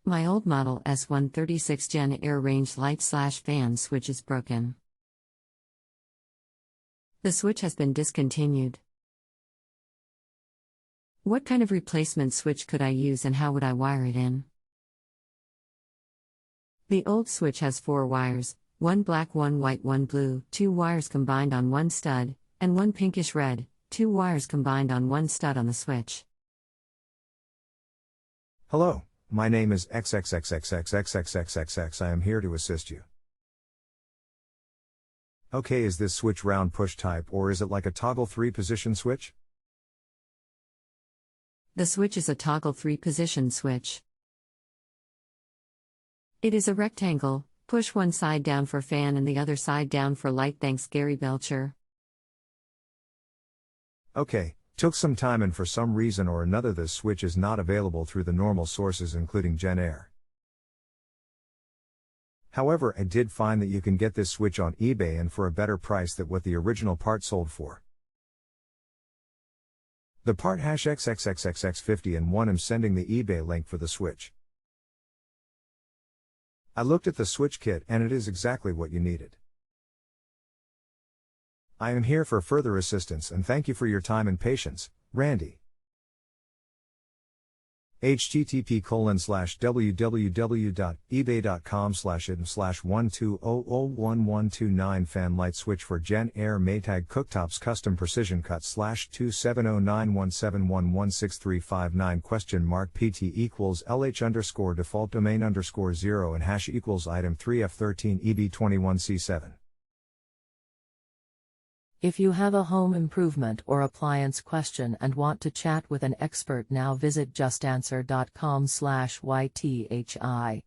My old model S136 Jenn Air range light/fan switch is broken. The switch has been discontinued. What kind of replacement switch could I use and how would I wire it in? The old switch has 4 wires, 1 black, 1 white, 1 blue, 2 wires combined on 1 stud, and 1 pinkish red, 2 wires combined on 1 stud on the switch. Hello, my name is XXXXXX I am here to assist you. Okay, is this switch round push type or is it like a toggle 3-position switch? The switch is a toggle 3-position switch. It is a rectangle, push one side down for fan and the other side down for light. Thanks Gary Belcher. Okay, took some time and for some reason or another this switch is not available through the normal sources including Jenn Air. However, I did find that you can get this switch on eBay and for a better price than what the original part sold for. The part #XXXXX50 and 1 I'm sending the eBay link for the switch. I looked at the switch kit and it is exactly what you needed. I am here for further assistance and thank you for your time and patience, Randy. http://www.ebay.com/idm/1200129 fan light switch for Jenn Air Maytag cooktops custom precision cut /270917116359 pt equals LH default domain 0 and hash equals item 3F13 EB21C7. If you have a home improvement or appliance question and want to chat with an expert now visit JustAnswer.com/YTHI.